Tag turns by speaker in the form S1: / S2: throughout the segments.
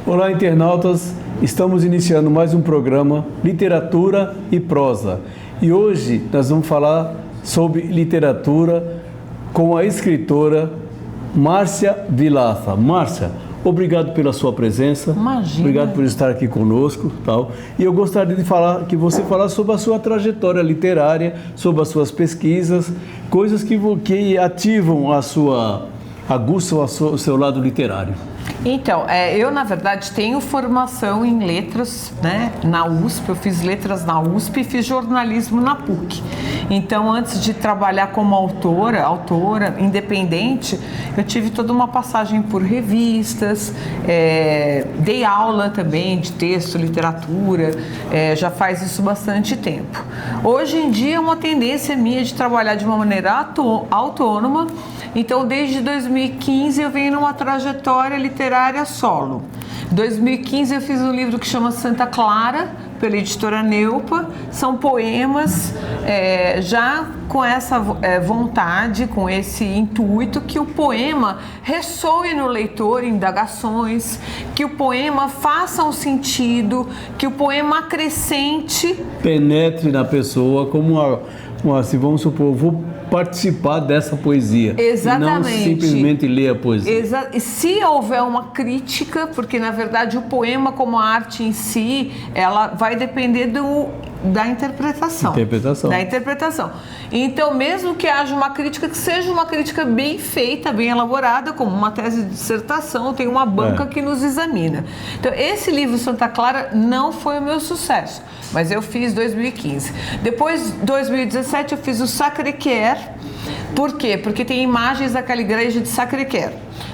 S1: Olá, internautas! Estamos iniciando mais um programa Literatura e Prosa. E hoje nós vamos falar sobre literatura com a escritora Márcia Vilaça. Márcia, obrigado pela sua presença.
S2: Imagina.
S1: Obrigado por estar aqui conosco, tal. E eu gostaria de falar que você falasse sobre a sua trajetória literária, sobre as suas pesquisas, coisas que ativam aguçam o seu lado literário.
S2: Então, eu na verdade tenho formação em letras, né, na USP, eu fiz letras na USP e fiz jornalismo na PUC. Então, antes de trabalhar como autora independente, eu tive toda uma passagem por revistas, dei aula também de texto, literatura, já faz isso bastante tempo. Hoje em dia é uma tendência minha de trabalhar de uma maneira autônoma. Então, desde 2015 eu venho numa trajetória literária solo. Em 2015 eu fiz um livro que chama Santa Clara, pela editora Neupa. São poemas já com essa vontade, com esse intuito que o poema ressoe no leitor indagações, que o poema faça um sentido, que o poema acrescente,
S1: penetre na pessoa como se vamos supor, vou participar dessa poesia.
S2: Exatamente.
S1: E não simplesmente ler a poesia.
S2: E se houver uma crítica, porque na verdade o poema como a arte em si, ela vai depender da interpretação. Da interpretação. Então, mesmo que haja uma crítica, que seja uma crítica bem feita, bem elaborada, como uma tese de dissertação, tem uma banca que nos examina. Então, esse livro Santa Clara não foi o meu sucesso, mas eu fiz em 2015. Depois, em 2017, eu fiz o Sacré-Cœur. Por quê? Porque tem imagens daquela igreja de Sacré-Cœur,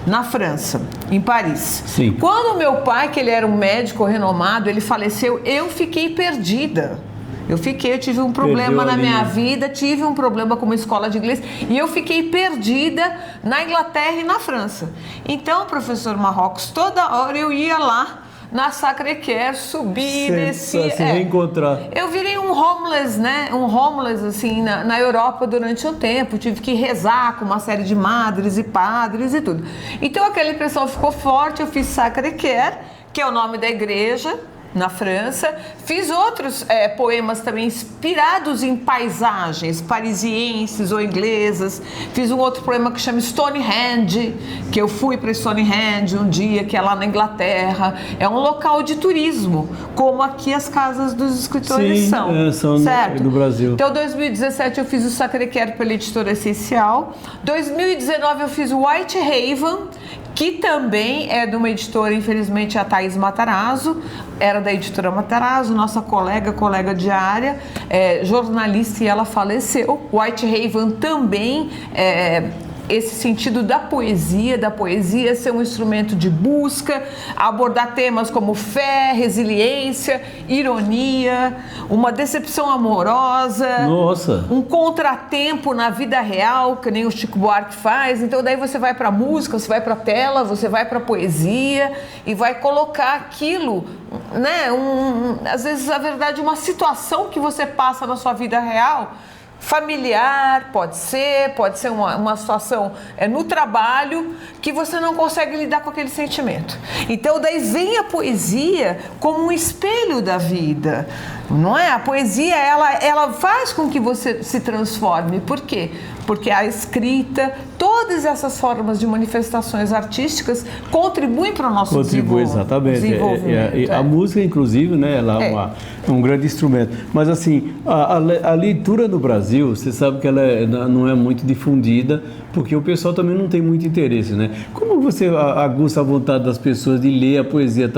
S2: na França, em Paris.
S1: Sim.
S2: Quando meu pai, que ele era um médico renomado, ele faleceu, eu fiquei perdida. Eu tive um problema na minha vida, tive um problema com uma escola de inglês e eu fiquei perdida na Inglaterra e na França. Então, professor Marrocos, toda hora eu ia lá na Sacré-Cœur, subir, descer.
S1: Se reencontrar.
S2: Eu virei um homeless, né? Um homeless, assim, na Europa durante um tempo. Tive que rezar com uma série de madres e padres e tudo. Então, aquela impressão ficou forte. Eu fiz Sacré-Cœur, que é o nome da igreja, na França. Fiz outros poemas também inspirados em paisagens parisienses ou inglesas. Fiz um outro poema que chama Stonehenge, que eu fui para Stonehenge um dia, que é lá na Inglaterra. É um local de turismo, como aqui as casas dos escritores são certo?
S1: No Brasil.
S2: Então, em 2017 eu fiz o Sacré-Cœur pela editora Essencial. 2019 eu fiz o Whitehaven, que também é de uma editora, infelizmente, a Thaís Matarazzo, era da editora Matarazzo, nossa colega de área, jornalista, e ela faleceu. Whitehaven também esse sentido da poesia ser um instrumento de busca, abordar temas como fé, resiliência, ironia, uma decepção amorosa, um contratempo na vida real, que nem o Chico Buarque faz. Então daí você vai para a música, você vai para a tela, você vai para a poesia e vai colocar aquilo, né? Às vezes, na verdade, uma situação que você passa na sua vida real, familiar, pode ser uma situação no trabalho, que você não consegue lidar com aquele sentimento. Então daí vem a poesia como um espelho da vida, não é? A poesia, ela faz com que você se transforme. Por quê? Porque a escrita, todas essas formas de manifestações artísticas contribuem para o nosso desenvolvimento.
S1: A música, inclusive, né, ela é um grande instrumento. Mas, assim, a leitura no Brasil, você sabe que ela não é muito difundida, porque o pessoal também não tem muito interesse, né? Como você aguça a vontade das pessoas de ler a poesia,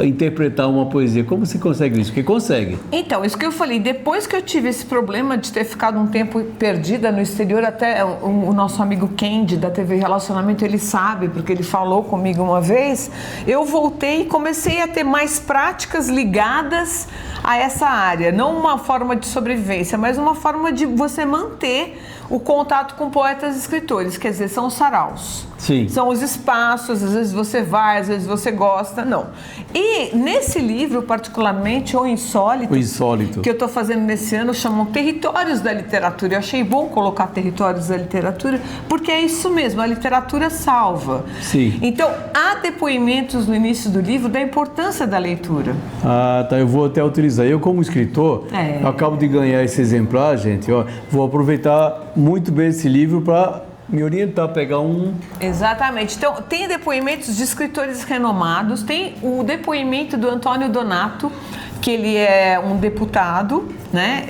S1: interpretar uma poesia? Como você consegue isso? Porque consegue.
S2: Então, isso que eu falei, depois que eu tive esse problema de ter ficado um tempo perdida no exterior, até o nosso amigo Kendi, da TV Relacionamento, ele sabe, porque ele falou comigo uma vez, eu voltei e comecei a ter mais práticas ligadas a essa área. Não uma forma de sobrevivência, mas uma forma de você manter o contato com poetas e escritores, quer dizer, são os saraus.
S1: Sim.
S2: São os espaços, às vezes você vai, às vezes você gosta, não. E nesse livro, particularmente, O Insólito, que eu estou fazendo nesse ano, chamam Territórios da Literatura. Eu achei bom colocar Territórios da Literatura, porque é isso mesmo, a literatura salva.
S1: Sim.
S2: Então, há depoimentos no início do livro da importância da leitura.
S1: Ah, tá, eu vou até utilizar. Eu, como escritor, eu acabo de ganhar esse exemplar, gente, ó, vou aproveitar muito bem esse livro para me orientar, pegar um...
S2: Exatamente. Então, tem depoimentos de escritores renomados, tem o depoimento do Antônio Donato, que ele é um deputado, né,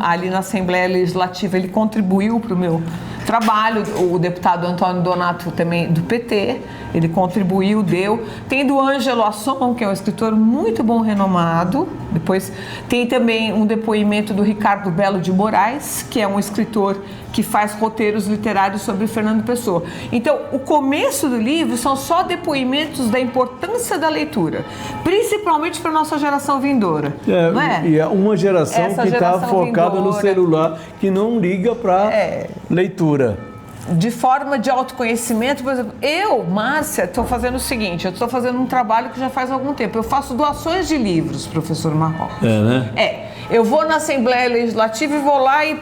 S2: ali na Assembleia Legislativa, ele contribuiu para o meu trabalho, o deputado Antônio Donato também do PT, ele contribuiu, deu. Tem do Ângelo Asson, que é um escritor muito bom, renomado. Depois tem também um depoimento do Ricardo Belo de Moraes, que é um escritor que faz roteiros literários sobre Fernando Pessoa. Então, o começo do livro são só depoimentos da importância da leitura, principalmente para a nossa geração vindoura. Não é?
S1: E é uma geração
S2: Essa
S1: que está focada
S2: vindoura,
S1: no celular, que não liga para leitura.
S2: De forma de autoconhecimento, por exemplo, eu, Márcia, estou fazendo o seguinte, eu estou fazendo um trabalho que já faz algum tempo, eu faço doações de livros, professor Marrocos. Eu vou na Assembleia Legislativa e vou lá e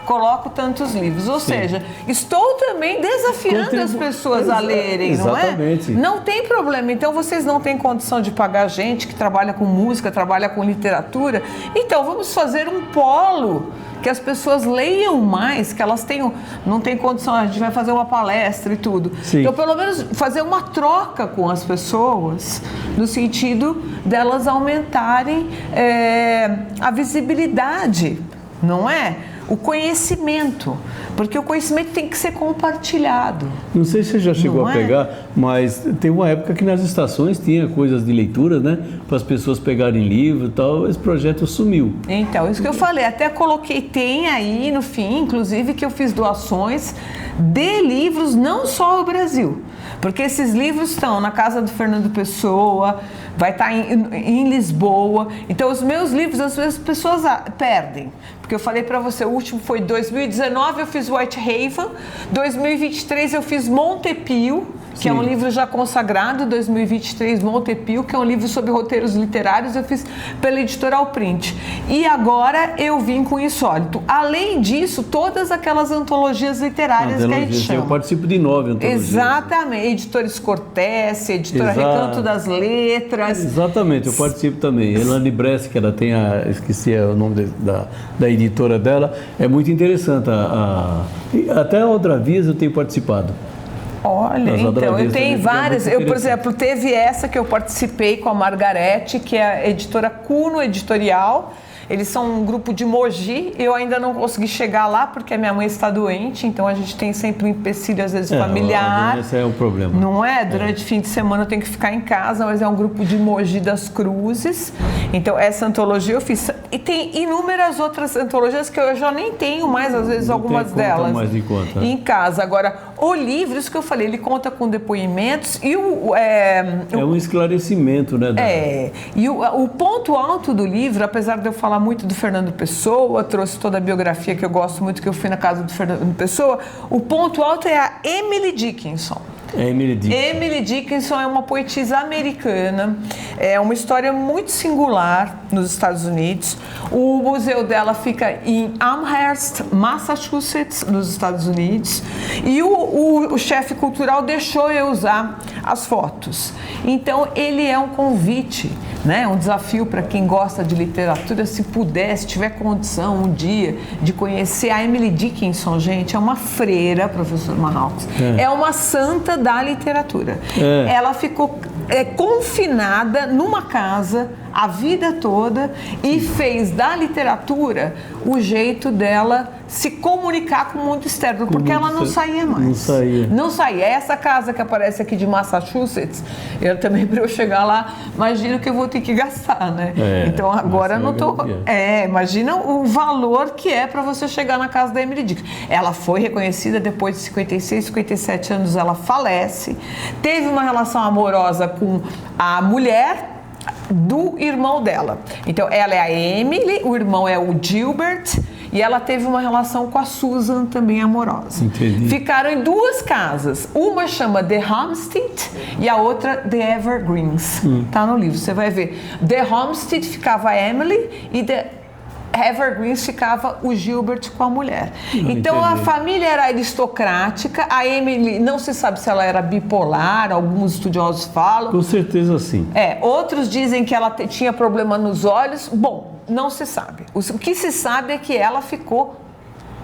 S2: coloco tantos livros, ou seja, estou também desafiando as pessoas a lerem,
S1: exatamente.
S2: Não é? Não tem problema, então vocês não têm condição de pagar gente que trabalha com música, trabalha com literatura, então vamos fazer um polo que as pessoas leiam mais, que elas não têm condição, a gente vai fazer uma palestra e tudo.
S1: Sim.
S2: Então, pelo menos fazer uma troca com as pessoas, no sentido delas aumentarem a visibilidade, não é? O conhecimento, porque o conhecimento tem que ser compartilhado.
S1: Não sei se você já chegou a pegar, mas tem uma época que nas estações tinha coisas de leitura, né? Para as pessoas pegarem livro e tal, esse projeto sumiu.
S2: Então, isso que eu falei, até coloquei, tem aí no fim, inclusive, que eu fiz doações de livros, não só ao Brasil, porque esses livros estão na casa do Fernando Pessoa, vai estar em Lisboa. Então, os meus livros, às vezes, as pessoas perdem. Porque eu falei para você, o último foi 2019, eu fiz Whitehaven. 2023, eu fiz Montepio, que é um livro já consagrado. 2023, Montepio, que é um livro sobre roteiros literários. Eu fiz pela Editorial Print. E agora eu vim com Insólito. Além disso, todas aquelas antologias literárias que a gente chama.
S1: Eu participo de 9 antologias.
S2: Exatamente. Editora Escortece, Editora Recanto das Letras.
S1: Exatamente, eu participo também. Elane Bress, que ela tem esqueci o nome da editora dela, é muito interessante. Até a Outra Vias eu tenho participado.
S2: Olha, então, eu tenho várias. Eu, por exemplo, teve essa que eu participei com a Margarete, que é a editora Cuno Editorial. Eles são um grupo de Mogi. Eu ainda não consegui chegar lá porque a minha mãe está doente, então a gente tem sempre um empecilho, às vezes, familiar.
S1: Esse é o problema.
S2: Não é? Durante o fim de semana eu tenho que ficar em casa, mas é um grupo de Mogi das Cruzes. Então, essa antologia eu fiz. E tem inúmeras outras antologias que eu já nem tenho mais, às vezes, algumas delas
S1: mais de conta,
S2: em casa. Agora, o livro, isso que eu falei, ele conta com depoimentos e
S1: é um esclarecimento, né?
S2: E o ponto alto do livro, apesar de eu falar muito do Fernando Pessoa, trouxe toda a biografia que eu gosto muito, que eu fui na casa do Fernando Pessoa, o ponto alto é a Emily Dickinson. Emily Dickinson é uma poetisa americana, é uma história muito singular nos Estados Unidos. O museu dela fica em Amherst, Massachusetts, nos Estados Unidos, e o chefe cultural deixou eu usar as fotos. Então, ele é um convite, né? Um desafio para quem gosta de literatura, se puder, se tiver condição um dia de conhecer a Emily Dickinson, gente, é uma freira, professor Marrocos, é uma santa da literatura. Ela ficou confinada numa casa a vida toda e fez da literatura o jeito dela se comunicar com o mundo externo, porque ela não saía mais. Não saía. Essa casa que aparece aqui de Massachusetts, eu também, para eu chegar lá, imagino que eu vou ter que gastar, né? Então agora não tô... imagina o valor que é para você chegar na casa da Emily Dickinson. Ela foi reconhecida depois de 56, 57 anos, ela falece. Teve uma relação amorosa com a mulher do irmão dela. Então, ela é a Emily, o irmão é o Gilbert, E ela teve uma relação com a Susan, também amorosa.
S1: Entendi.
S2: Ficaram em 2 casas. Uma chama The Homestead e a outra The Evergreens. Tá no livro, você vai ver. The Homestead ficava a Emily e The Evergreens ficava o Gilbert com a mulher. Então a família era aristocrática. A Emily, não se sabe se ela era bipolar, alguns estudiosos falam.
S1: Com certeza sim.
S2: Outros dizem que ela tinha problema nos olhos. Bom, não se sabe. O que se sabe é que ela ficou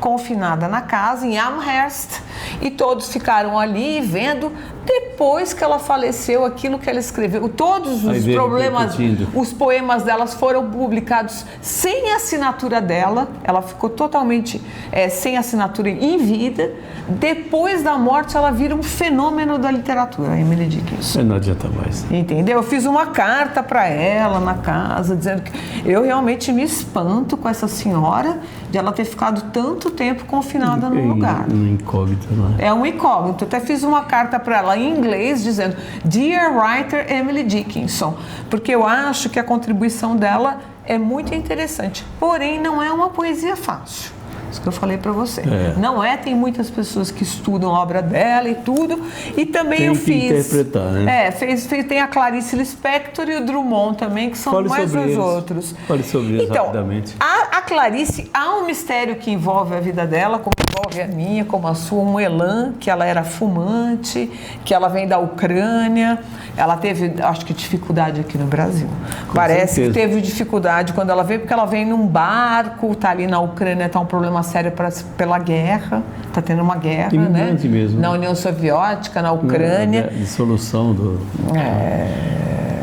S2: confinada na casa, em Amherst, e todos ficaram ali vendo, depois que ela faleceu, aquilo que ela escreveu. Todos os problemas, os poemas delas foram publicados sem assinatura dela, ela ficou totalmente sem assinatura em vida. Depois da morte, ela vira um fenômeno da literatura, a Emily Dickinson.
S1: Não adianta mais.
S2: Entendeu? Eu fiz uma carta para ela na casa, dizendo que eu realmente me espanto com essa senhora de ela ter ficado tanto tempo confinada num lugar.
S1: Um incógnito, não é?
S2: É um incógnito. Eu até fiz uma carta para ela em inglês dizendo Dear Writer Emily Dickinson, porque eu acho que a contribuição dela é muito interessante, porém não é uma poesia fácil. Isso que eu falei para você. Não tem muitas pessoas que estudam a obra dela e tudo. E também
S1: tem
S2: eu
S1: que
S2: fiz.
S1: Interpretar, né?
S2: Tem a Clarice Lispector e o Drummond também, que são mais os outros.
S1: Fale sobre eles rapidamente.
S2: A Clarice, há um mistério que envolve a vida dela, como envolve a minha, como a sua, um elan, que ela era fumante, que ela vem da Ucrânia. Ela teve, acho que, dificuldade aqui no Brasil. Parece que teve dificuldade quando ela veio, porque ela vem num barco, tá ali na Ucrânia, tá um problema sério pela guerra, tá tendo uma guerra, né?
S1: Mesmo.
S2: Na União Soviética, na Ucrânia.
S1: Dissolução do...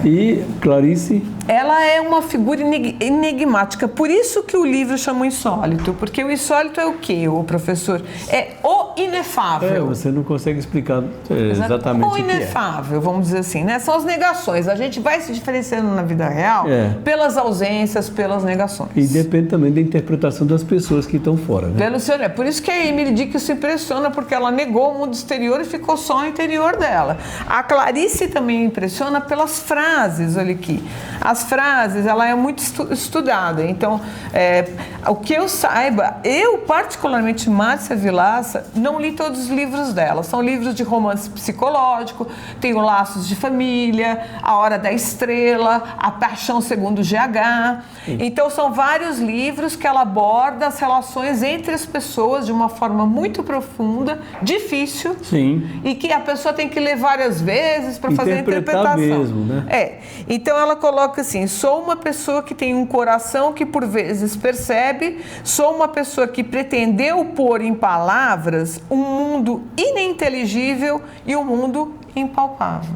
S1: E Clarice?
S2: Ela é uma figura enigmática, por isso que o livro chama Insólito, porque o insólito é o quê, o professor? É o inefável.
S1: Você não consegue explicar exatamente o que é.
S2: O inefável, vamos dizer assim, né? São as negações. A gente vai se diferenciando na vida real pelas ausências, pelas negações.
S1: E depende também da interpretação das pessoas que estão fora, né?
S2: Por isso que a Emily Dickinson se impressiona, porque ela negou o mundo exterior e ficou só o interior dela. A Clarice também impressiona pelas frases, olha aqui. As frases, ela é muito estudada. Então, o que eu saiba, eu particularmente, Márcia Vilaça, não li todos os livros dela. São livros de romance psicológico, tem o Laços de Família, A Hora da Estrela, A Paixão Segundo GH. Então, são vários livros que ela aborda as relações entre as pessoas de uma forma muito profunda, difícil.
S1: Sim.
S2: E que a pessoa tem que ler várias vezes para fazer a interpretação.
S1: Mesmo, né?
S2: Então, ela coloca assim: sou uma pessoa que tem um coração que por vezes percebe, sou uma pessoa que pretendeu pôr em palavras um mundo ininteligível e um mundo impalpável.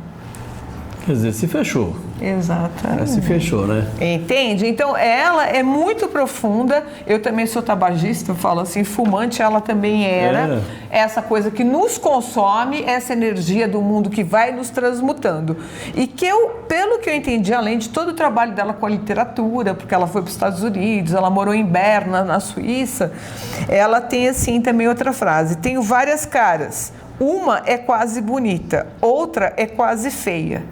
S1: Quer dizer, se fechou.
S2: Exatamente.
S1: Se fechou, né?
S2: Entende? Então, ela é muito profunda. Eu também sou tabagista, eu falo assim, fumante, ela também era. Essa coisa que nos consome, essa energia do mundo que vai nos transmutando. E que pelo que eu entendi, além de todo o trabalho dela com a literatura, porque ela foi para os Estados Unidos, ela morou em Berna, na Suíça, ela tem assim também outra frase: tenho várias caras. Uma é quase bonita, outra é quase feia.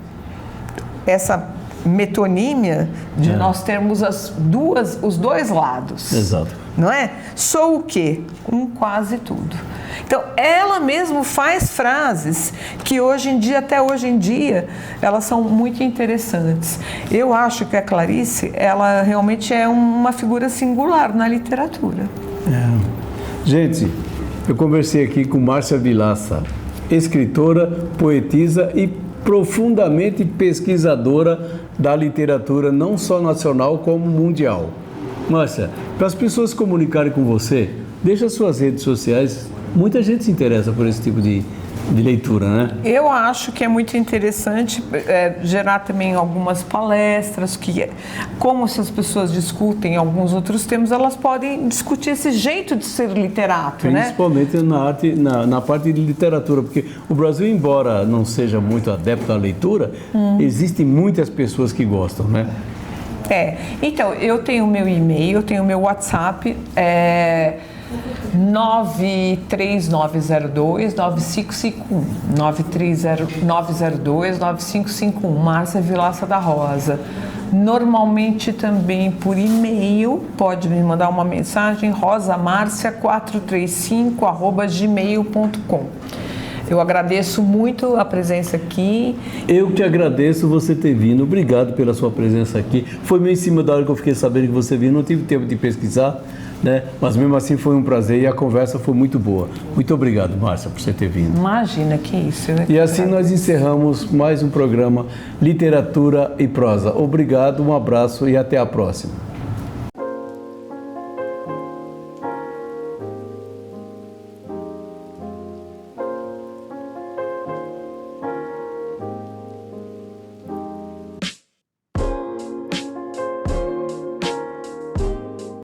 S2: Essa metonímia de nós termos os dois lados.
S1: Exato.
S2: Não é? Sou o quê? Quase tudo. Então, ela mesmo faz frases que até hoje em dia, elas são muito interessantes. Eu acho que a Clarice, ela realmente é uma figura singular na literatura.
S1: Gente, eu conversei aqui com Márcia Vilaça, escritora, poetisa e profundamente pesquisadora da literatura, não só nacional como mundial. Márcia, para as pessoas se comunicarem com você, deixa suas redes sociais. Muita gente se interessa por esse tipo de leitura, né?
S2: Eu acho que é muito interessante gerar também algumas palestras, como se as pessoas discutem alguns outros temas, elas podem discutir esse jeito de ser literato,
S1: principalmente na parte de literatura, porque o Brasil, embora não seja muito adepto à leitura, existem muitas pessoas que gostam, né?
S2: Então, eu tenho o meu e-mail, eu tenho o meu WhatsApp, 93902-9551, 902-9551, Márcia Vilaça da Rosa. Normalmente também por e-mail, pode me mandar uma mensagem, rosamarcia435@gmail.com. Eu agradeço muito a presença aqui.
S1: Eu que agradeço você ter vindo. Obrigado pela sua presença aqui. Foi meio em cima da hora que eu fiquei sabendo que você veio. Não tive tempo de pesquisar, né? Mas mesmo assim foi um prazer e a conversa foi muito boa. Muito obrigado, Márcia, por você ter vindo.
S2: Imagina, que isso.
S1: E assim nós encerramos mais um programa Literatura e Prosa. Obrigado, um abraço e até a próxima.